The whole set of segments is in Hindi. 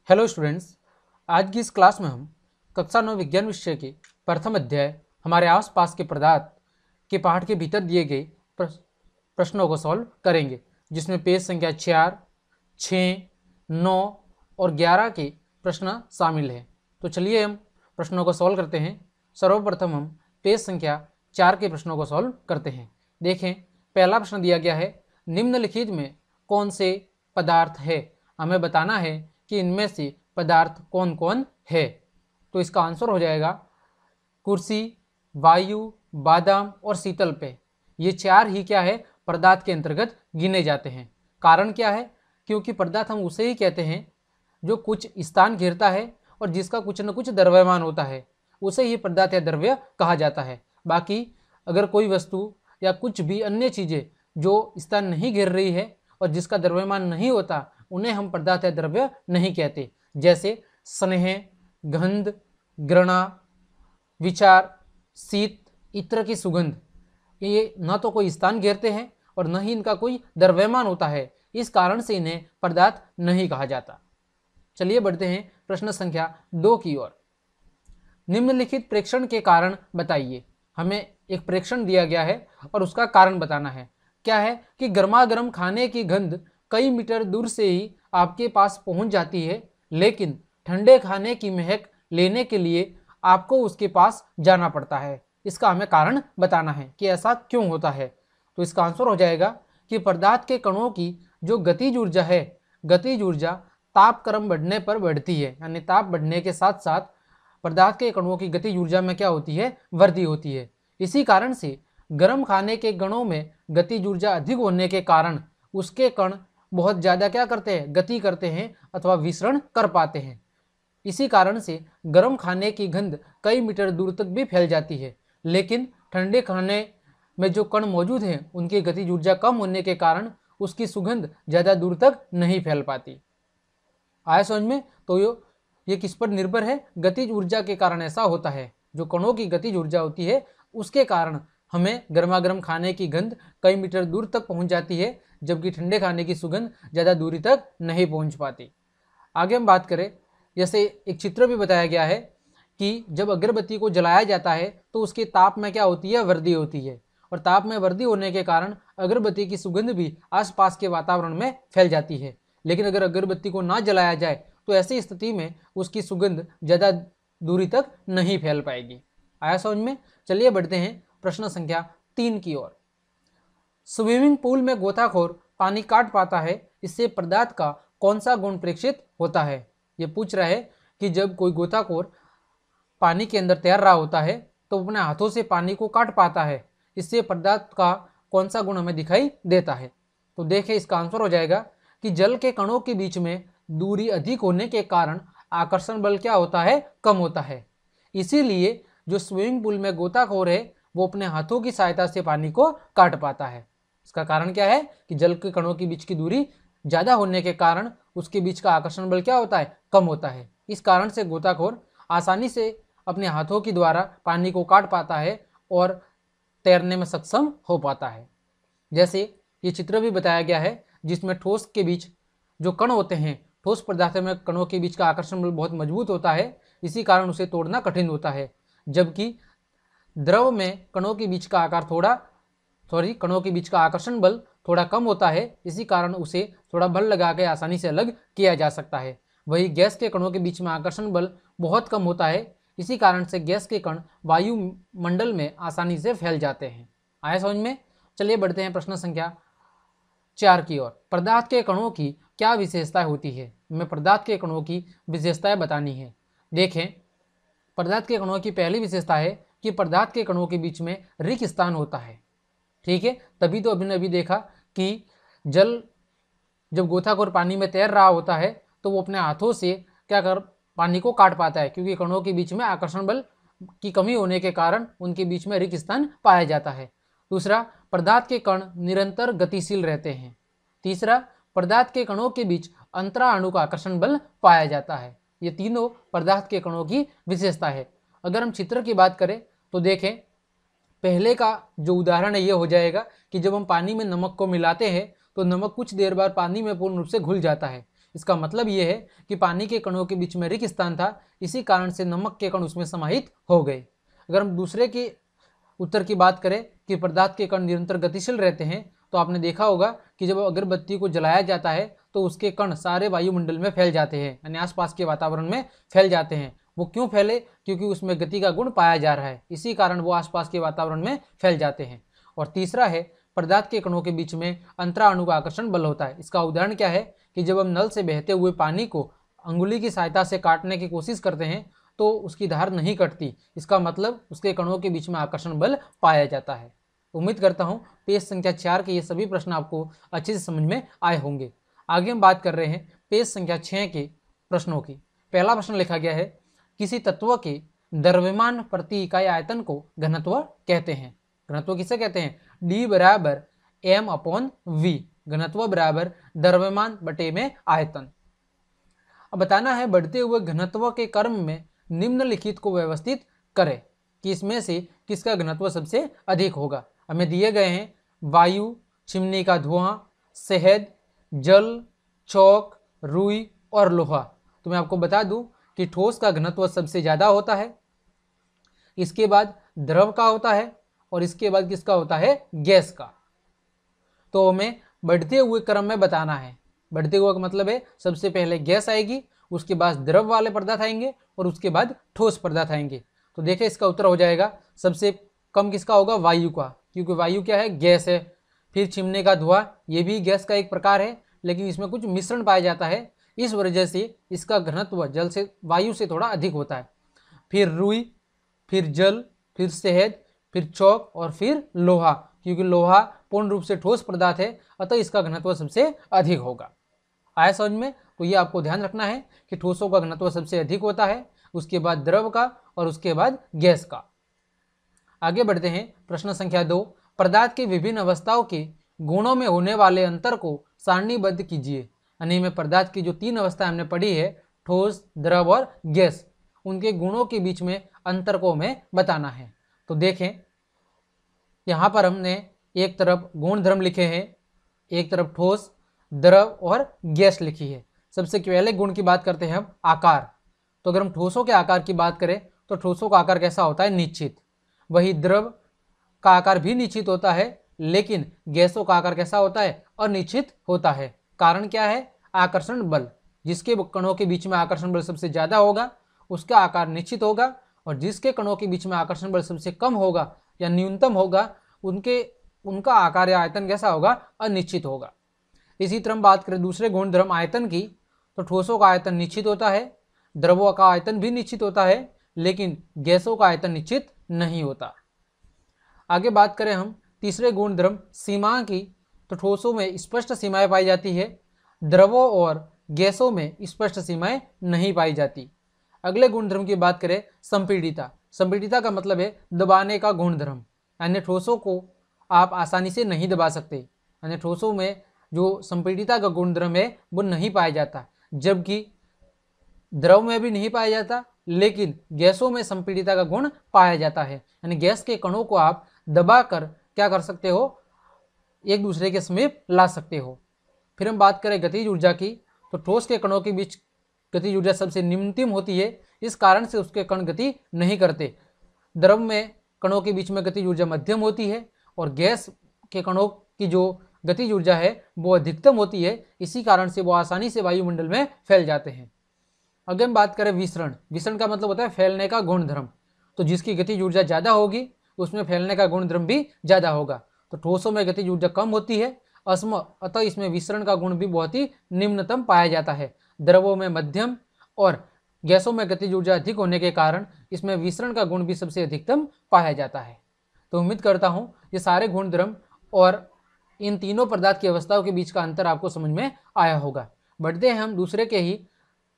हेलो स्टूडेंट्स, आज की इस क्लास में हम कक्षा 9 विज्ञान विषय के प्रथम अध्याय हमारे आसपास के पदार्थ के पाठ के भीतर दिए गए प्रश्नों को सॉल्व करेंगे, जिसमें पेज संख्या 4, 6, 9 और 11 के प्रश्न शामिल हैं। तो चलिए हम प्रश्नों को सॉल्व करते हैं। सर्वप्रथम हम पेज संख्या 4 के प्रश्नों को सॉल्व करते हैं। देखें, पहला प्रश्न दिया गया है, निम्नलिखित में कौन से पदार्थ है। हमें बताना है कि इनमें से पदार्थ कौन कौन है। तो इसका आंसर हो जाएगा कुर्सी, वायु, बादाम और शीतल पेय। ये चार ही क्या है, पदार्थ के अंतर्गत गिने जाते हैं। कारण क्या है? क्योंकि पदार्थ हम उसे ही कहते हैं जो कुछ स्थान घेरता है और जिसका कुछ न कुछ द्रव्यमान होता है, उसे ही पदार्थ या द्रव्य कहा जाता है। बाकी अगर कोई वस्तु या कुछ भी अन्य चीज़ें जो स्थान नहीं घेर रही है और जिसका द्रव्यमान नहीं होता, उन्हें हम पदार्थ या द्रव्य नहीं कहते। जैसे स्नेह, गंध, घृणा, विचार, शीत, इत्र की सुगंध, ये न तो कोई स्थान घेरते हैं और न ही इनका कोई द्रव्यमान होता है, इस कारण से इन्हें पदार्थ नहीं कहा जाता। चलिए बढ़ते हैं प्रश्न संख्या 2 की ओर। निम्नलिखित प्रेक्षण के कारण बताइए। हमें एक प्रेक्षण दिया गया है और उसका कारण बताना है। क्या है कि गर्मा गर्म खाने की गंध कई मीटर दूर से ही आपके पास पहुंच जाती है, लेकिन ठंडे खाने की महक लेने के लिए आपको उसके पास जाना पड़ता है। इसका हमें कारण बताना है कि ऐसा क्यों होता है। तो इसका आंसर हो जाएगा कि पदार्थ के कणों की जो गतिज ऊर्जा है, गतिज ऊर्जा तापक्रम बढ़ने पर बढ़ती है, यानी ताप बढ़ने के साथ साथ पदार्थ के कणों की गतिज ऊर्जा में क्या होती है, वृद्धि होती है। इसी कारण से गर्म खाने के कणों में गतिज ऊर्जा अधिक होने के कारण उसके कण बहुत ज़्यादा क्या करते हैं, गति करते हैं अथवा विसरण कर पाते हैं। इसी कारण से गर्म खाने की गंध कई मीटर दूर तक भी फैल जाती है, लेकिन ठंडे खाने में जो कण मौजूद हैं उनकी गतिज ऊर्जा कम होने के कारण उसकी सुगंध ज़्यादा दूर तक नहीं फैल पाती। आया समझ में? तो ये किस पर निर्भर है? गतिज ऊर्जा के कारण ऐसा होता है। जो कणों की गतिज ऊर्जा होती है उसके कारण हमें गर्मा गर्म खाने की गंध कई मीटर दूर तक पहुंच जाती है, जबकि ठंडे खाने की सुगंध ज़्यादा दूरी तक नहीं पहुंच पाती। आगे हम बात करें, जैसे एक चित्र भी बताया गया है कि जब अगरबत्ती को जलाया जाता है तो उसके ताप में क्या होती है, वृद्धि होती है, और ताप में वृद्धि होने के कारण अगरबत्ती की सुगंध भी आसपास के वातावरण में फैल जाती है। लेकिन अगर अगरबत्ती को ना जलाया जाए तो ऐसी स्थिति में उसकी सुगंध ज़्यादा दूरी तक नहीं फैल पाएगी। आया समझ में? चलिए बढ़ते हैं प्रश्न संख्या 3 की ओर। स्विमिंग पूल में गोताखोर पानी काट पाता है, इससे पदार्थ का कौन सा गुण प्रेक्षित होता है। ये पूछ रहा है कि जब कोई गोताखोर पानी के अंदर तैर रहा होता है तो अपने हाथों से पानी को काट पाता है, इससे पदार्थ का कौन सा गुण हमें दिखाई देता है। तो देखें, इसका आंसर हो जाएगा कि जल के कणों के बीच में दूरी अधिक होने के कारण आकर्षण बल क्या होता है, कम होता है। इसीलिए जो स्विमिंग पूल में गोताखोर है वो अपने हाथों की सहायता से पानी को काट पाता है। इसका कारण क्या है कि जल के कणों के बीच की दूरी ज़्यादा होने के कारण उसके बीच का आकर्षण बल क्या होता है, कम होता है। इस कारण से गोताखोर आसानी से अपने हाथों के द्वारा पानी को काट पाता है और तैरने में सक्षम हो पाता है। जैसे ये चित्र भी बताया गया है जिसमें ठोस के बीच जो कण होते हैं, ठोस पदार्थ में कणों के बीच का आकर्षण बल बहुत मजबूत होता है, इसी कारण उसे तोड़ना कठिन होता है। जबकि द्रव में कणों के बीच का आकर्षण बल थोड़ा कम होता है, इसी कारण उसे थोड़ा बल लगा के आसानी से अलग किया जा सकता है। वही गैस के कणों के बीच में आकर्षण बल बहुत कम होता है, इसी कारण से गैस के कण वायुमंडल में आसानी से फैल जाते हैं। आया समझ में? चलिए बढ़ते हैं प्रश्न संख्या 4 की ओर। पदार्थ के कणों की क्या विशेषताएं होती है। हमें पदार्थ के कणों की विशेषताएं बतानी है। देखें, पदार्थ के कणों की पहली विशेषता है कि पदार्थ के कणों के बीच में रिक्त स्थान होता है। ठीक है, तभी तो अभी देखा कि जब गोताखोर पानी में तैर रहा होता है तो वो अपने हाथों से क्या कर पानी को काट पाता है, क्योंकि कणों के बीच में आकर्षण बल की कमी होने के कारण उनके बीच में रिक्त स्थान पाया जाता है। दूसरा, पदार्थ के कण निरंतर गतिशील रहते हैं। तीसरा, पदार्थ के कणों के बीच अंतरा अणु का आकर्षण बल पाया जाता है। ये तीनों पदार्थ के कणों की विशेषता है। अगर हम चित्र की बात करें तो देखें, पहले का जो उदाहरण है ये हो जाएगा कि जब हम पानी में नमक को मिलाते हैं तो नमक कुछ देर बाद पानी में पूर्ण रूप से घुल जाता है, इसका मतलब ये है कि पानी के कणों के बीच में रिक्त स्थान था, इसी कारण से नमक के कण उसमें समाहित हो गए। अगर हम दूसरे के उत्तर की बात करें कि पदार्थ के कण निरंतर गतिशील रहते हैं, तो आपने देखा होगा कि जब अगरबत्ती को जलाया जाता है तो उसके कण सारे वायुमंडल में फैल जाते हैं, यानी आसपास के वातावरण में फैल जाते हैं। वो क्यों फैले? क्योंकि उसमें गति का गुण पाया जा रहा है, इसी कारण वो आसपास के वातावरण में फैल जाते हैं। और तीसरा है, पदार्थ के कणों के बीच में अंतराणु का आकर्षण बल होता है। इसका उदाहरण क्या है कि जब हम नल से बहते हुए पानी को अंगुली की सहायता से काटने की कोशिश करते हैं तो उसकी धार नहीं कटती, इसका मतलब उसके कणों के बीच में आकर्षण बल पाया जाता है। उम्मीद करता हूँ पेज संख्या 4 के ये सभी प्रश्न आपको अच्छे से समझ में आए होंगे। आगे हम बात कर रहे हैं पेज संख्या 6 के प्रश्नों की। पहला प्रश्न लिखा गया है, किसी तत्व के द्रव्यमान प्रति इकाई आयतन को घनत्व कहते हैं। घनत्व किसे कहते हैं? D बराबर m/v, घनत्व बराबर द्रव्यमान बटे में आयतन। अब बताना है बढ़ते हुए घनत्व के क्रम में निम्नलिखित को व्यवस्थित करें कि इसमें से किसका घनत्व सबसे अधिक होगा। हमें दिए गए हैं वायु, चिमनी का धुआं, शहद, जल, चौक, रुई और लोहा। तो मैं आपको बता दूं कि ठोस का घनत्व सबसे ज़्यादा होता है, इसके बाद द्रव का होता है और इसके बाद किसका होता है? गैस का। तो हमें बढ़ते हुए क्रम में बताना है। बढ़ते हुए का मतलब है सबसे पहले गैस आएगी, उसके बाद द्रव वाले पदार्थ आएंगे और उसके बाद ठोस पदार्थ आएंगे। तो देखिए इसका उत्तर हो जाएगा सबसे कम किसका होगा? वायु का, क्योंकि वायु क्या है? गैस है। फिर चिमने का धुआं, ये भी गैस का एक प्रकार है, लेकिन इसमें कुछ मिश्रण पाया जाता है, इस वजह से इसका घनत्व जल से वायु से थोड़ा अधिक होता है। फिर रुई, फिर जल, फिर शहद, फिर चौक और फिर लोहा, क्योंकि लोहा पूर्ण रूप से ठोस पदार्थ है, अतः इसका घनत्व सबसे अधिक होगा। आया समझ में? तो ये आपको ध्यान रखना है कि ठोसों का घनत्व सबसे अधिक होता है, उसके बाद द्रव का और उसके बाद गैस का। आगे बढ़ते हैं प्रश्न संख्या 2, पदार्थ की विभिन्न अवस्थाओं के गुणों में होने वाले अंतर को सारणीबद्ध कीजिए। यानी में पदार्थ की जो 3 अवस्था हमने पढ़ी है, ठोस, द्रव और गैस, उनके गुणों के बीच में अंतर को हमें बताना है। तो देखें यहाँ पर हमने एक तरफ गुण धर्म लिखे हैं, एक तरफ ठोस, द्रव और गैस लिखी है। सबसे पहले गुण की बात करते हैं हम, आकार। तो अगर हम ठोसों के आकार की बात करें तो ठोसों का आकार कैसा होता है? निश्चित। वही द्रव का आकार भी निश्चित होता है, लेकिन गैसों का आकार कैसा होता है? अनिश्चित होता है। कारण क्या है? आकर्षण बल। जिसके कणों के बीच में आकर्षण बल सबसे ज्यादा होगा उसका आकार निश्चित होगा, और जिसके कणों के बीच में आकर्षण बल सबसे कम होगा या न्यूनतम होगा उनका आकार या आयतन कैसा होगा? अनिश्चित होगा। इसी तरह हम बात करें दूसरे गुण धर्म आयतन की, तो ठोसों का आयतन निश्चित होता है, द्रवों का आयतन भी निश्चित होता है, लेकिन गैसों का आयतन निश्चित नहीं होता। आगे बात करें हम तीसरे गुण धर्म सीमा की, तो ठोसों में स्पष्ट सीमाएं पाई जाती है, द्रवों और गैसों में स्पष्ट सीमाएं नहीं पाई जाती। अगले गुणधर्म की बात करें संपीड़िता। संपीड़िता का मतलब है दबाने का गुणधर्म, यानी ठोसों को आप आसानी से नहीं दबा सकते, यानी ठोसों में जो संपीड़िता का गुणधर्म है वो नहीं पाया जाता, जबकि द्रव में भी नहीं पाया जाता, लेकिन गैसों में संपीड़िता का गुण पाया जाता है। यानी गैस के कणों को आप दबाकर क्या कर सकते हो? एक दूसरे के समीप ला सकते हो। फिर हम बात करें गतिज ऊर्जा की, तो ठोस के कणों के बीच गतिज ऊर्जा सबसे निम्नतम होती है, इस कारण से उसके कण गति नहीं करते। द्रव में कणों के बीच में गतिज ऊर्जा मध्यम होती है और गैस के कणों की जो गतिज ऊर्जा है वो अधिकतम होती है, इसी कारण से वो आसानी से वायुमंडल में फैल जाते हैं। अगर हम बात करें विसरण, विसरण का मतलब होता है फैलने का गुणधर्म। तो जिसकी गतिज ऊर्जा ज़्यादा होगी उसमें फैलने का गुणधर्म भी ज़्यादा होगा। तो ठोसों में गतिज ऊर्जा कम होती है, अतः इसमें विसरण का गुण भी बहुत ही निम्नतम पाया जाता है। द्रवों में मध्यम और गैसों में गतिज ऊर्जा अधिक होने के कारण इसमें विसरण का गुण भी सबसे अधिकतम पाया जाता है। तो उम्मीद करता हूँ ये सारे गुणधर्म और इन तीनों पदार्थ की अवस्थाओं के बीच का अंतर आपको समझ में आया होगा। बढ़ते हैं हम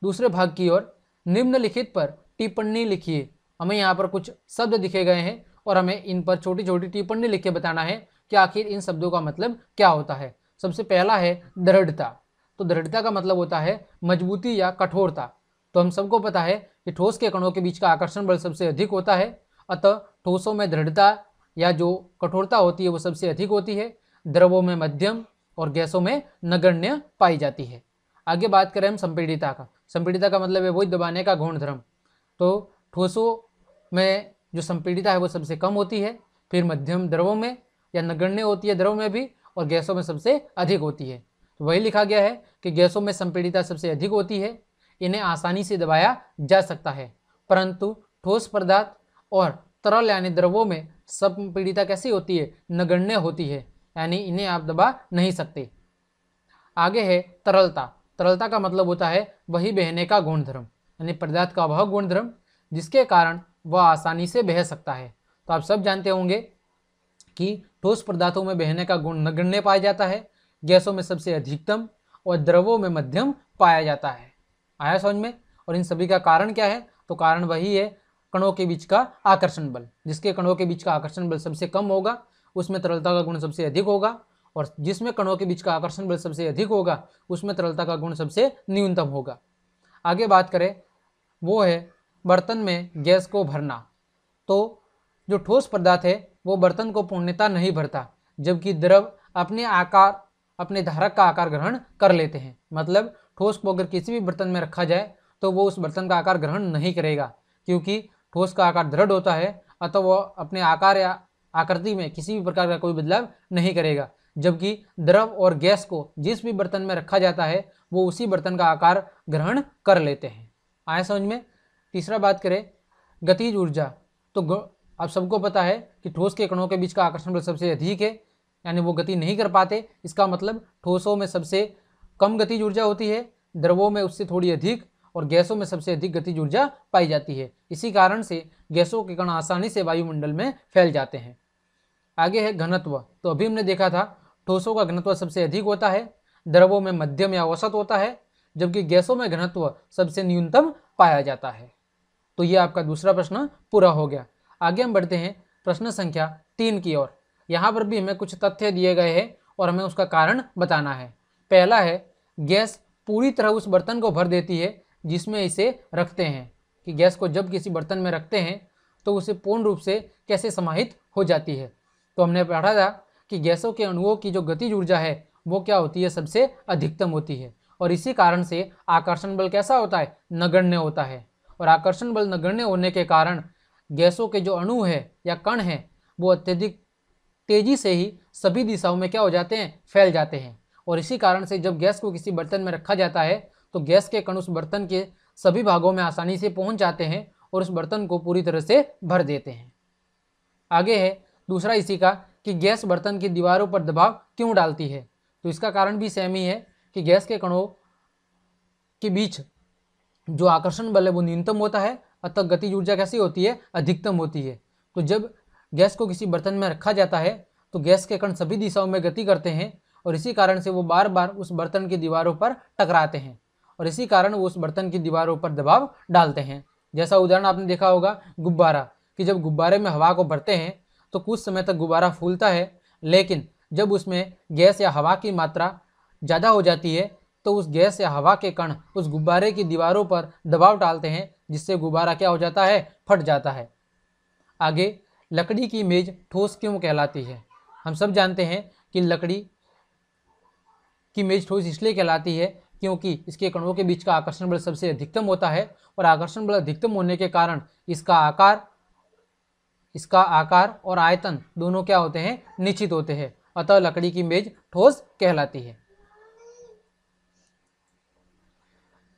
दूसरे भाग की ओर। निम्नलिखित पर टिप्पणी लिखिए। हमें यहाँ पर कुछ शब्द दिखे गए हैं और हमें इन पर छोटी छोटी टिप्पणी लिख के बताना है कि आखिर इन शब्दों का मतलब क्या होता है। सबसे पहला है दृढ़ता। तो दृढ़ता का मतलब होता है मजबूती या कठोरता। तो हम सबको पता है कि ठोस के कणों के बीच का आकर्षण बल सबसे अधिक होता है, अतः ठोसों में दृढ़ता या जो कठोरता होती है वो सबसे अधिक होती है, द्रवों में मध्यम और गैसों में नगण्य पाई जाती है। आगे बात करें हम संपीड़िता का। संपीड़िता का मतलब है वही दबाने का गुण धर्म। तो ठोसों में जो संपीड़िता है वो सबसे कम होती है, फिर मध्यम द्रवों में या नगण्य होती है द्रव में भी, और गैसों में सबसे अधिक होती है। तो वही लिखा गया है कि गैसों में संपीड़िता सबसे अधिक होती है, इन्हें आसानी से दबाया जा सकता है, परंतु ठोस पदार्थ और तरल यानी द्रवों में संपीड़िता कैसी होती है, नगण्य होती है, यानी इन्हें आप दबा नहीं सकते। आगे है तरलता। तरलता का मतलब होता है वही बहने का गुणधर्म, यानी पदार्थ का वह गुणधर्म जिसके कारण वह आसानी से बह सकता है। तो आप सब जानते होंगे कि ठोस पदार्थों में बहने का गुण नगण्य पाया जाता है, गैसों में सबसे अधिकतम और द्रवों में मध्यम पाया जाता है। आया समझ में? और इन सभी का कारण क्या है? तो कारण वही है कणों के बीच का आकर्षण बल। जिसके कणों के बीच का आकर्षण बल सबसे कम होगा उसमें तरलता का गुण सबसे अधिक होगा, और जिसमें कणों के बीच का आकर्षण बल सबसे अधिक होगा उसमें तरलता का गुण सबसे न्यूनतम होगा। आगे बात करें वो है बर्तन में गैस को भरना। तो जो ठोस पदार्थ है वो बर्तन को पूर्णतः नहीं भरता, जबकि द्रव अपने धारक का आकार ग्रहण कर लेते हैं। मतलब ठोस को अगर किसी भी बर्तन में रखा जाए तो वो उस बर्तन का आकार ग्रहण नहीं करेगा, क्योंकि ठोस का आकार दृढ़ होता है, अतः वह अपने आकार या आकृति में किसी भी प्रकार का कोई बदलाव नहीं करेगा। जबकि द्रव और गैस को जिस भी बर्तन में रखा जाता है वो उसी बर्तन का आकार ग्रहण कर लेते हैं। आया समझ में? तीसरा बात करें गतिज ऊर्जा। तो आप सबको पता है कि ठोस के कणों के बीच का आकर्षण बल सबसे अधिक है, यानी वो गति नहीं कर पाते। इसका मतलब ठोसों में सबसे कम गतिज ऊर्जा होती है, द्रवों में उससे थोड़ी अधिक, और गैसों में सबसे अधिक गतिज ऊर्जा पाई जाती है। इसी कारण से गैसों के कण आसानी से वायुमंडल में फैल जाते हैं। आगे है घनत्व। तो अभी हमने देखा था ठोसों का घनत्व सबसे अधिक होता है, द्रवों में मध्यम या औसत होता है, जबकि गैसों में घनत्व सबसे न्यूनतम पाया जाता है। तो ये आपका दूसरा प्रश्न पूरा हो गया। आगे हम बढ़ते हैं प्रश्न संख्या 3 की ओर। यहाँ पर भी हमें कुछ तथ्य दिए गए हैं और हमें उसका कारण बताना है। पहला है गैस पूरी तरह उस बर्तन को भर देती है जिसमें इसे रखते हैं, कि गैस को जब किसी बर्तन में रखते हैं तो उसे पूर्ण रूप से कैसे समाहित हो जाती है। तो हमने पढ़ा था कि गैसों के अणुओं की जो गतिज ऊर्जा है वो क्या होती है, सबसे अधिकतम होती है, और इसी कारण से आकर्षण बल कैसा होता है, नगण्य होता है। और आकर्षण बल नगण्य होने के कारण गैसों के जो अणु है या कण हैं वो अत्यधिक तेजी से ही सभी दिशाओं में क्या हो जाते हैं, फैल जाते हैं। और इसी कारण से जब गैस को किसी बर्तन में रखा जाता है तो गैस के कण उस बर्तन के सभी भागों में आसानी से पहुंच जाते हैं और उस बर्तन को पूरी तरह से भर देते हैं। आगे है दूसरा इसी का कि गैस बर्तन की दीवारों पर दबाव क्यों डालती है। तो इसका कारण भी सेम ही है कि गैस के कणों के बीच जो आकर्षण बल है वो न्यूनतम होता है, अतः गतिज ऊर्जा कैसी होती है, अधिकतम होती है। तो जब गैस को किसी बर्तन में रखा जाता है तो गैस के कण सभी दिशाओं में गति करते हैं और इसी कारण से वो बार बार उस बर्तन की दीवारों पर टकराते हैं और इसी कारण वो उस बर्तन की दीवारों पर दबाव डालते हैं। जैसा उदाहरण आपने देखा होगा गुब्बारा, कि जब गुब्बारे में हवा को भरते हैं तो कुछ समय तक गुब्बारा फूलता है, लेकिन जब उसमें गैस या हवा की मात्रा ज़्यादा हो जाती है तो उस गैस या हवा के कण उस गुब्बारे की दीवारों पर दबाव डालते हैं, जिससे गुब्बारा क्या हो जाता है, फट जाता है। आगे लकड़ी की मेज ठोस क्यों कहलाती है। हम सब जानते हैं कि लकड़ी की मेज ठोस इसलिए कहलाती है क्योंकि इसके कणों के बीच का आकर्षण बल सबसे अधिकतम होता है और आकर्षण बल अधिकतम होने के कारण इसका आकार और आयतन दोनों क्या होते हैं, निश्चित होते हैं, अतः लकड़ी की मेज ठोस कहलाती है।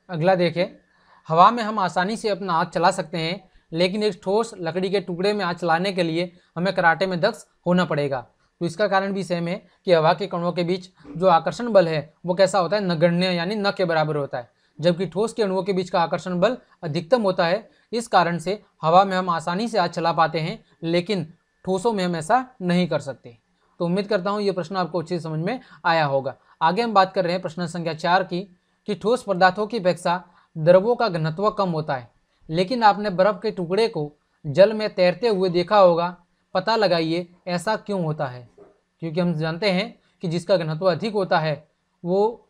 अगला देखें, हवा में हम आसानी से अपना हाथ चला सकते हैं, लेकिन एक ठोस लकड़ी के टुकड़े में हाथ चलाने के लिए हमें कराटे में दक्ष होना पड़ेगा। तो इसका कारण भी सेम है कि हवा के कणों के बीच जो आकर्षण बल है वो कैसा होता है, नगण्य यानी न के बराबर होता है, जबकि ठोस के अणुओं के बीच का आकर्षण बल अधिकतम होता है। इस कारण से हवा में हम आसानी से हाथ चला पाते हैं, लेकिन ठोसों में हम ऐसा नहीं कर सकते। तो उम्मीद करता हूँ ये प्रश्न आपको अच्छे से समझ में आया होगा। आगे हम बात कर रहे हैं प्रश्न संख्या 4 की, कि ठोस पदार्थों की अपेक्षा द्रवों का घनत्व कम होता है, लेकिन आपने बर्फ के टुकड़े को जल में तैरते हुए देखा होगा। पता लगाइए ऐसा क्यों होता है। क्योंकि हम जानते हैं कि जिसका घनत्व अधिक होता है वो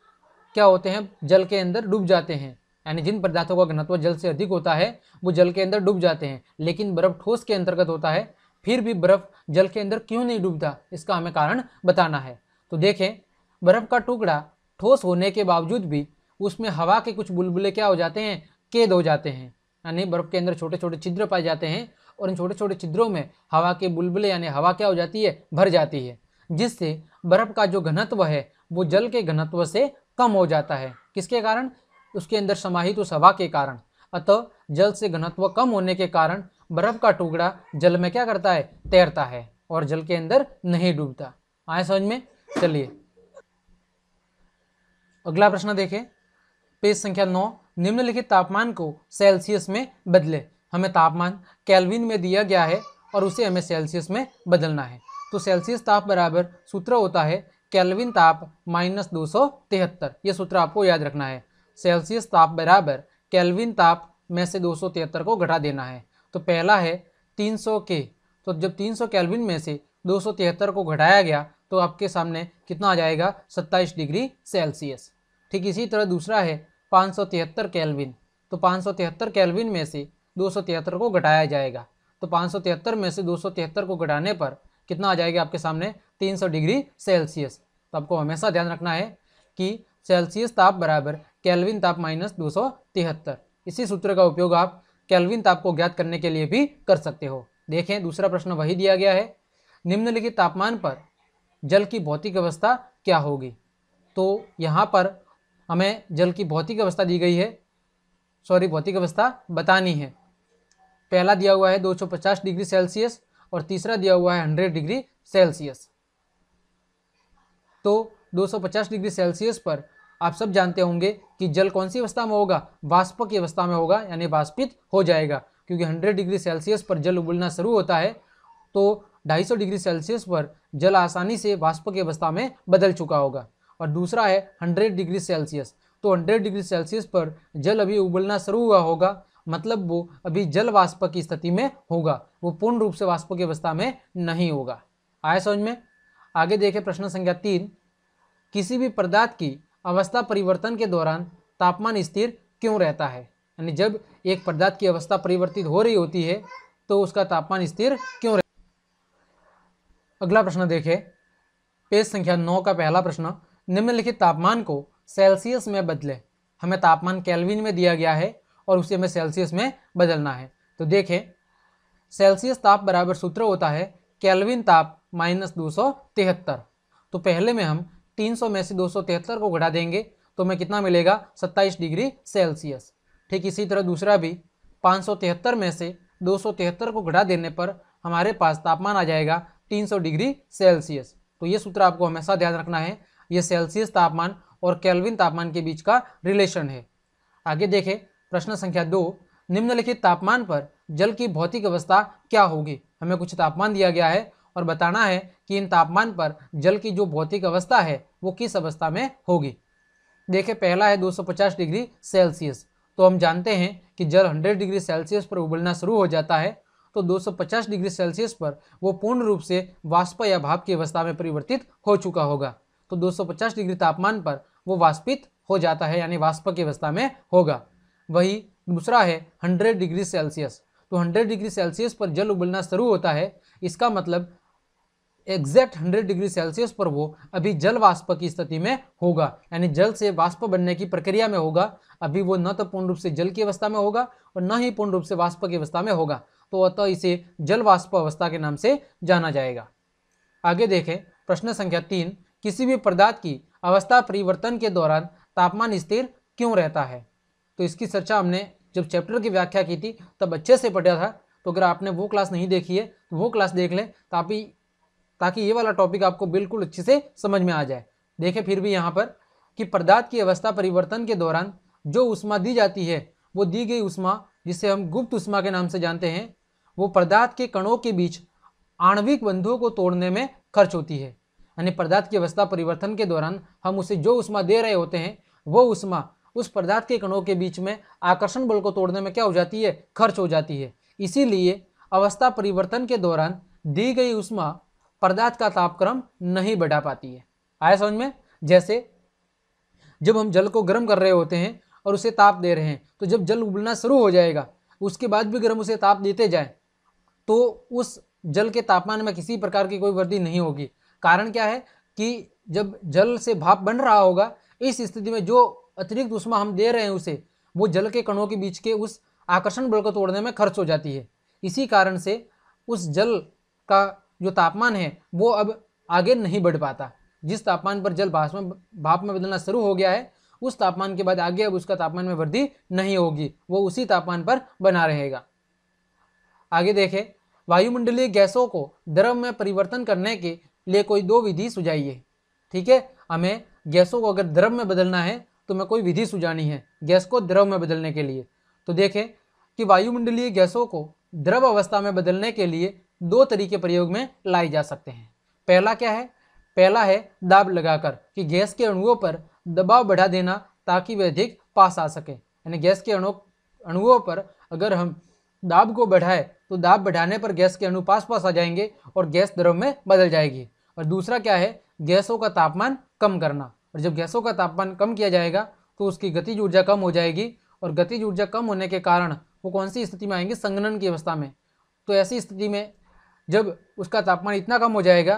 क्या होते हैं, जल के अंदर डूब जाते हैं, यानी जिन पदार्थों का घनत्व जल से अधिक होता है वो जल के अंदर डूब जाते हैं। लेकिन बर्फ ठोस के अंतर्गत होता है, फिर भी बर्फ जल के अंदर क्यों नहीं डूबता, इसका हमें कारण बताना है। तो देखें, बर्फ का टुकड़ा ठोस होने के बावजूद भी उसमें हवा के कुछ बुलबुले क्या हो जाते हैं, कैद हो जाते हैं, यानी बर्फ के अंदर छोटे छोटे छिद्र पाए जाते हैं और इन छोटे छोटे छिद्रों में हवा के बुलबुले यानी हवा क्या हो जाती है, भर जाती है, जिससे बर्फ का जो घनत्व है वो जल के घनत्व से कम हो जाता है। किसके कारण? उसके अंदर समाहित उस हवा के कारण। अतः जल से घनत्व कम होने के कारण बर्फ का टुकड़ा जल में क्या करता है, तैरता है और जल के अंदर नहीं डूबता। आए समझ में? चलिए अगला प्रश्न देखें, पेज संख्या 9। निम्नलिखित तापमान को सेल्सियस में बदले। हमें तापमान केल्विन में दिया गया है और उसे हमें सेल्सियस में बदलना है। तो सेल्सियस ताप बराबर सूत्र होता है केल्विन ताप -273। ये सूत्र आपको याद रखना है। सेल्सियस ताप बराबर केल्विन ताप में से 273 को घटा देना है। तो पहला है 300 के, तो जब 300 केल्विन में से 273 को घटाया गया तो आपके सामने कितना आ जाएगा, 27 डिग्री सेल्सियस। ठीक इसी तरह दूसरा है 573 केल्विन, तो 573 केल्विन में से 273 को घटाया जाएगा, तो 573 में से 273 को घटाने पर कितना आ जाएगा आपके सामने, 300 डिग्री सेल्सियस। तो आपको हमेशा ध्यान रखना है कि सेल्सियस ताप बराबर केल्विन ताप -273। इसी सूत्र का उपयोग आप केल्विन ताप को ज्ञात करने के लिए भी कर सकते हो। देखें दूसरा प्रश्न वही दिया गया है, निम्नलिखित तापमान पर जल की भौतिक अवस्था क्या होगी। तो यहाँ पर हमें जल की भौतिक अवस्था दी गई है, भौतिक अवस्था बतानी है। पहला दिया हुआ है 250 डिग्री सेल्सियस और तीसरा दिया हुआ है 100 डिग्री सेल्सियस। तो 250 डिग्री सेल्सियस पर आप सब जानते होंगे कि जल कौन सी अवस्था में होगा, वाष्प की अवस्था में होगा, यानी वाष्पित हो जाएगा, क्योंकि 100 डिग्री सेल्सियस पर जल उबलना शुरू होता है तो 250 डिग्री सेल्सियस पर जल आसानी से वाष्प की अवस्था में बदल चुका होगा। और दूसरा है 100 डिग्री सेल्सियस, तो 100 डिग्री सेल्सियस पर जल अभी उबलना शुरू हुआ होगा, मतलब वो अभी जल वाष्प की स्थिति में होगा, वो पूर्ण रूप से वाष्प की अवस्था में नहीं होगा। आया समझ में? आगे देखें प्रश्न संख्या 3। किसी भी पदार्थ की अवस्था परिवर्तन के दौरान तापमान स्थिर क्यों रहता है, यानी जब एक पदार्थ की अवस्था परिवर्तित हो रही होती है तो उसका तापमान स्थिर क्यों रहता है। अगला प्रश्न देखें, पेज संख्या 9 का पहला प्रश्न, निम्नलिखित तापमान को सेल्सियस में बदले। हमें तापमान केल्विन में दिया गया है और उसे हमें सेल्सियस में बदलना है। तो देखें सेल्सियस ताप बराबर सूत्र होता है केल्विन ताप -273। तो पहले में हम 300 में से 273 को घटा देंगे तो हमें कितना मिलेगा, 27 डिग्री सेल्सियस। ठीक इसी तरह दूसरा भी 573 में से 273 को घटा देने पर हमारे पास तापमान आ जाएगा 300 डिग्री सेल्सियस। तो ये सूत्र आपको हमेशा ध्यान रखना है, ये सेल्सियस तापमान और केल्विन तापमान के बीच का रिलेशन है। आगे देखें प्रश्न संख्या 2। निम्नलिखित तापमान पर जल की भौतिक अवस्था क्या होगी। हमें कुछ तापमान दिया गया है और बताना है कि इन तापमान पर जल की जो भौतिक अवस्था है वो किस अवस्था में होगी। देखें पहला है 250 डिग्री सेल्सियस, तो हम जानते हैं कि जल 100 डिग्री सेल्सियस पर उबलना शुरू हो जाता है, तो 250 डिग्री सेल्सियस पर वो पूर्ण रूप से वाष्प या भाप की अवस्था में परिवर्तित हो चुका होगा। तो 250 डिग्री तापमान पर वो वाष्पित हो जाता है, यानी वाष्प की अवस्था में होगा। वही दूसरा है 100 डिग्री सेल्सियस, तो 100 डिग्री सेल्सियस पर जल उबलना शुरू होता है, इसका मतलब एग्जैक्ट 100 डिग्री सेल्सियस पर वो अभी जल वाष्प की स्थिति में होगा, यानी जल से वाष्प बनने की प्रक्रिया में होगा। अभी वो न तो पूर्ण रूप से जल की अवस्था में होगा और न ही पूर्ण रूप से वाष्प की अवस्था में होगा, तो अतः इसे जल वाष्प अवस्था के नाम से जाना जाएगा। आगे देखें प्रश्न संख्या 3। किसी भी पदार्थ की अवस्था परिवर्तन के दौरान तापमान स्थिर क्यों रहता है। तो इसकी चर्चा हमने जब चैप्टर की व्याख्या की थी तब अच्छे से पढ़ा था, तो अगर आपने वो क्लास नहीं देखी है तो वो क्लास देख लें ताकि ये वाला टॉपिक आपको बिल्कुल अच्छे से समझ में आ जाए। देखें फिर भी यहाँ पर कि पदार्थ की अवस्था परिवर्तन के दौरान जो ऊष्मा दी जाती है वो दी गई ऊष्मा, जिसे हम गुप्त ऊष्मा के नाम से जानते हैं, वो पदार्थ के कणों के बीच आणविक बंधुओं को तोड़ने में खर्च होती है। यानी पदार्थ की अवस्था परिवर्तन के दौरान हम उसे जो ऊष्मा दे रहे होते हैं वो ऊष्मा उस पदार्थ के कणों के बीच में आकर्षण बल को तोड़ने में क्या हो जाती है, खर्च हो जाती है। इसीलिए अवस्था परिवर्तन के दौरान दी गई ऊष्मा पदार्थ का तापक्रम नहीं बढ़ा पाती है। आया समझ में? जैसे जब हम जल को गर्म कर रहे होते हैं और उसे ताप दे रहे हैं, तो जब जल उबलना शुरू हो जाएगा उसके बाद भी गर्म उसे ताप देते जाए तो उस जल के तापमान में किसी प्रकार की कोई वृद्धि नहीं होगी। कारण क्या है कि जब जल से भाप बन रहा होगा, इस स्थिति में जो अतिरिक्त ऊष्मा हम दे रहे हैं उसे, वो जल के कणों के बीच के उस आकर्षण बल को तोड़ने में खर्च हो जाती है। इसी कारण से उस जल का जो तापमान है वो अब आगे नहीं बढ़ पाता। जिस तापमान पर जल भाप में बदलना शुरू हो गया है, उस तापमान के बाद आगे अब उसका तापमान में वृद्धि नहीं होगी, वो उसी तापमान पर बना रहेगा। आगे देखें, वायुमंडलीय गैसों को द्रव में परिवर्तन करने के लिए कोई दो विधि सुझाइए। ठीक है, हमें गैसों को अगर द्रव में बदलना है तो हमें कोई विधि सुझानी है गैस को द्रव में बदलने के लिए। तो देखें कि वायुमंडलीय गैसों को द्रव अवस्था में बदलने के लिए दो तरीके प्रयोग में लाए जा सकते हैं। पहला क्या है? पहला है दाब लगाकर, कि गैस के अणुओं पर दबाव बढ़ा देना ताकि वे अधिक पास आ सके। यानी गैस के अणुओं पर अगर हम दाब को बढ़ाए तो दाब बढ़ाने पर गैस के अणु पास पास आ जाएंगे और गैस द्रव में बदल जाएगी। और दूसरा क्या है? गैसों का तापमान कम करना। और जब गैसों का तापमान कम किया जाएगा तो उसकी गतिज ऊर्जा कम हो जाएगी, और गतिज ऊर्जा कम होने के कारण वो कौन सी स्थिति में आएंगे? संघनन की अवस्था में। तो ऐसी स्थिति में जब उसका तापमान इतना कम हो जाएगा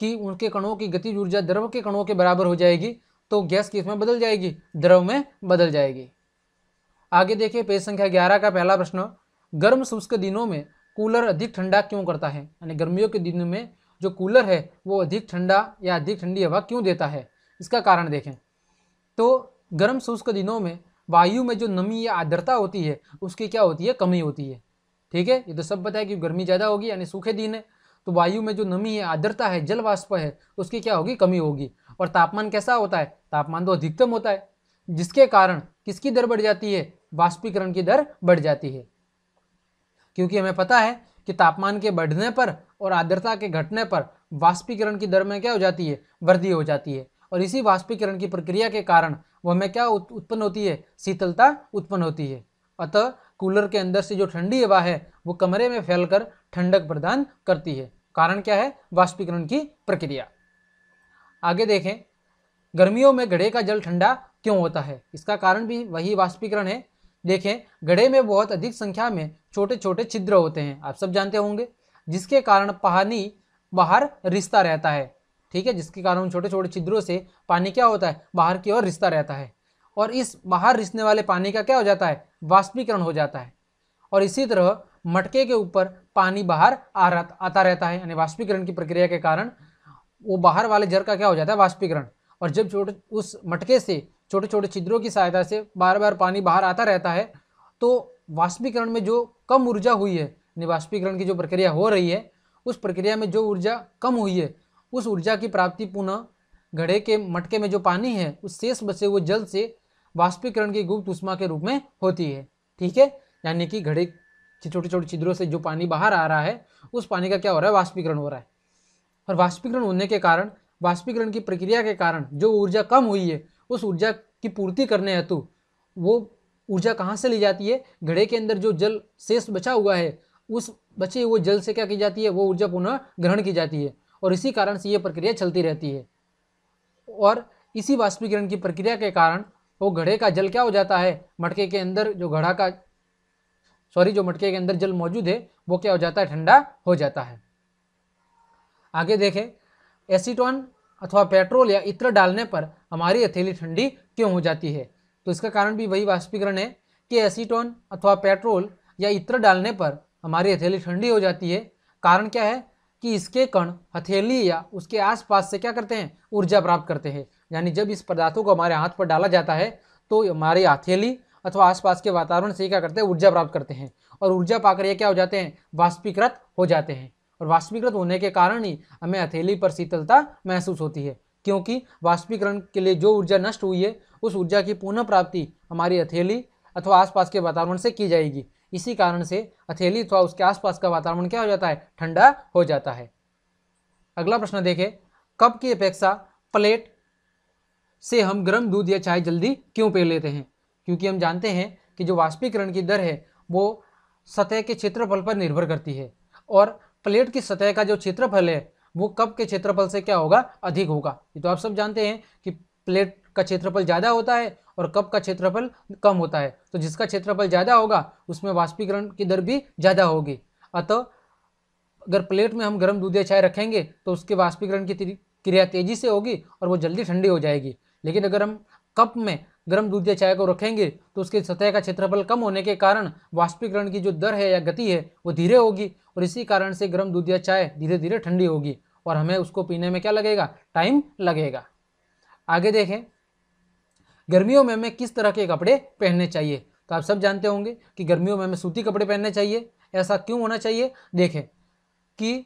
कि उनके कणों की गतिज ऊर्जा द्रव के कणों के बराबर हो जाएगी, तो गैस किस में बदल जाएगी? द्रव में बदल जाएगी। आगे देखिए पेज संख्या 11 का पहला प्रश्न, गर्म शुष्क दिनों में कूलर अधिक ठंडा क्यों करता है? यानी गर्मियों के दिनों में जो कूलर है वो अधिक ठंडा या अधिक ठंडी हवा क्यों देता है? इसका कारण देखें तो गर्म शुष्क दिनों में वायु में जो नमी या आर्द्रता होती है उसकी क्या होती है? कमी होती है। ठीक है, ये तो सब पता है कि गर्मी ज़्यादा होगी यानी सूखे दिन है, तो वायु में जो नमी है, आर्द्रता है, जल वाष्प है, उसकी क्या होगी? कमी होगी। और तापमान कैसा होता है? तापमान तो अधिकतम होता है, जिसके कारण किसकी दर बढ़ जाती है? वाष्पीकरण की दर बढ़ जाती है। क्योंकि हमें पता है कि तापमान के बढ़ने पर और आर्द्रता के घटने पर वाष्पीकरण की दर में क्या हो जाती है? वृद्धि हो जाती है। और इसी वाष्पीकरण की प्रक्रिया के कारण वह में क्या उत्पन्न होती है? शीतलता उत्पन्न होती है। अतः कूलर के अंदर से जो ठंडी हवा है वो कमरे में फैलकर ठंडक प्रदान करती है। कारण क्या है? वाष्पीकरण की प्रक्रिया। आगे देखें, गर्मियों में घड़े का जल ठंडा क्यों होता है? इसका कारण भी वही वाष्पीकरण है। देखें, घड़े में बहुत अधिक संख्या में छोटे छोटे छिद्र होते हैं, आप सब जानते होंगे, जिसके कारण पानी बाहर रिसता रहता है। ठीक है, जिसके कारण छोटे छोटे छिद्रों से पानी क्या होता है? बाहर की ओर रिसता रहता है। और इस बाहर रिसने वाले पानी का क्या हो जाता है? वाष्पीकरण हो जाता है। और इसी तरह मटके के ऊपर पानी बाहर आता रहता है, यानी वाष्पीकरण की प्रक्रिया के कारण वो बाहर वाले जल का क्या हो जाता है? वाष्पीकरण। और जब उस मटके से छोटे छोटे छिद्रों की सहायता से बार बार पानी बाहर आता रहता है, तो वाष्पीकरण में जो कम ऊर्जा हुई है, वाष्पीकरण की जो प्रक्रिया हो रही है, उस प्रक्रिया में जो ऊर्जा कम हुई है, उस ऊर्जा की प्राप्ति पुनः घड़े के मटके में जो पानी है उस शेष बचे हुए जल से वाष्पीकरण की गुप्त ऊष्मा के रूप में होती है। ठीक है, यानी कि घड़े के छोटे छोटे छिद्रों से जो पानी बाहर आ रहा है उस पानी का क्या हो रहा है? वाष्पीकरण हो रहा है। और वाष्पीकरण होने के कारण, वाष्पीकरण की प्रक्रिया के कारण जो ऊर्जा कम हुई है उस ऊर्जा की पूर्ति करने हेतु वो ऊर्जा कहाँ से ली जाती है? घड़े के अंदर जो जल शेष बचा हुआ है उस बचे हुए जल से क्या की जाती है? वो ऊर्जा पुनः ग्रहण की जाती है। और इसी कारण से ये प्रक्रिया चलती रहती है। और इसी वाष्पीकरण की प्रक्रिया के कारण वो घड़े का जल क्या हो जाता है? मटके के अंदर जो मटके के अंदर जल मौजूद है वो क्या हो जाता है? ठंडा हो जाता है। आगे देखें, एसीटोन अथवा पेट्रोल या इत्र डालने पर हमारी हथेली ठंडी क्यों हो जाती है? तो इसका कारण भी वही वाष्पीकरण है कि एसीटोन अथवा पेट्रोल या इत्र डालने पर हमारी हथेली ठंडी हो जाती है। कारण क्या है? कि इसके कण हथेली या उसके आसपास से क्या करते हैं? ऊर्जा प्राप्त करते हैं। यानी जब इस पदार्थों को हमारे हाथ पर डाला जाता है तो हमारी हथेली अथवा आसपास के वातावरण से क्या करते हैं? ऊर्जा प्राप्त करते हैं। और ऊर्जा पाकर ये क्या हो जाते हैं? वाष्पीकृत हो जाते हैं। और वाष्पीकृत होने के कारण ही हमें हथेली पर शीतलता महसूस होती है, क्योंकि वाष्पीकरण के लिए जो ऊर्जा नष्ट हुई है उस ऊर्जा की पुनः प्राप्ति हमारी हथेली अथवा आसपास के वातावरण से की जाएगी। इसी कारण से हथेली अथवा उसके आसपास का वातावरण क्या हो जाता है? ठंडा हो जाता है। अगला प्रश्न देखें, कप की अपेक्षा प्लेट से हम गर्म दूध या चाय जल्दी क्यों पी लेते हैं? क्योंकि हम जानते हैं कि जो वाष्पीकरण की दर है वो सतह के क्षेत्रफल पर निर्भर करती है, और प्लेट की सतह का जो क्षेत्रफल है वो कप के क्षेत्रफल से क्या होगा? अधिक होगा। ये तो आप सब जानते हैं कि प्लेट का क्षेत्रफल ज़्यादा होता है और कप का क्षेत्रफल कम होता है। तो जिसका क्षेत्रफल ज़्यादा होगा उसमें वाष्पीकरण की दर भी ज़्यादा होगी। अतः अगर प्लेट में हम गर्म दूध या चाय रखेंगे तो उसके वाष्पीकरण की क्रिया तेजी से होगी और वो जल्दी ठंडी हो जाएगी। लेकिन अगर हम कप में गर्म दूध या चाय को रखेंगे तो उसके सतह का क्षेत्रफल कम होने के कारण वाष्पीकरण की जो दर है या गति है वो धीरे होगी, और इसी कारण से गर्म दूध या चाय धीरे धीरे ठंडी होगी और हमें उसको पीने में क्या लगेगा, टाइम लगेगा। आगे देखें, गर्मियों में हमें किस तरह के कपड़े पहनने चाहिए। तो आप सब जानते होंगे कि गर्मियों में हमें सूती कपड़े पहनने चाहिए। ऐसा क्यों होना चाहिए, देखें कि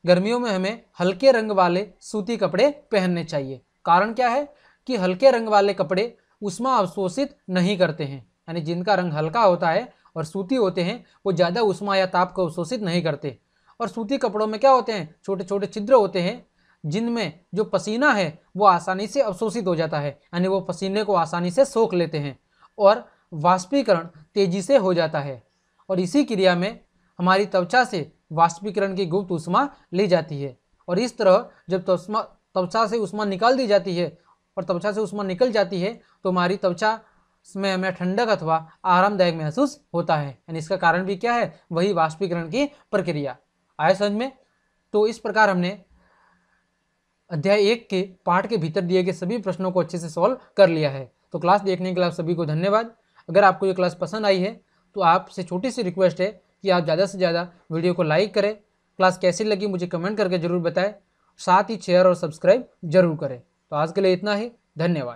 गर्मियों में हमें हल्के रंग वाले सूती कपड़े पहनने चाहिए। कारण क्या है कि हल्के रंग वाले कपड़े ऊष्मा अवशोषित नहीं करते हैं, यानी जिनका रंग हल्का होता है और सूती होते हैं वो ज़्यादा ऊष्मा या ताप को अवशोषित नहीं करते। और सूती कपड़ों में क्या होते हैं, छोटे छोटे छिद्र होते हैं जिनमें जो पसीना है वो आसानी से अवशोषित हो जाता है, यानी वो पसीने को आसानी से सोख लेते हैं और वाष्पीकरण तेजी से हो जाता है। और इसी क्रिया में हमारी त्वचा से वाष्पीकरण की गुप्त ऊष्मा ली जाती है, और इस तरह जब त्वचा से ऊष्मा निकाल दी जाती है और त्वचा से ऊष्मा निकल जाती है तो हमारी त्वचा में हमें ठंडक अथवा आरामदायक महसूस होता है। यानी इसका कारण भी क्या है, वही वाष्पीकरण की प्रक्रिया। आया समझ में। तो इस प्रकार हमने अध्याय 1 के पाठ के भीतर दिए गए सभी प्रश्नों को अच्छे से सॉल्व कर लिया है। तो क्लास देखने के लिए आप सभी को धन्यवाद। अगर आपको ये क्लास पसंद आई है तो आपसे छोटी सी रिक्वेस्ट है कि आप ज़्यादा से ज़्यादा वीडियो को लाइक करें, क्लास कैसी लगी मुझे कमेंट करके ज़रूर बताएं, साथ ही शेयर और सब्सक्राइब जरूर करें। तो आज के लिए इतना ही, धन्यवाद।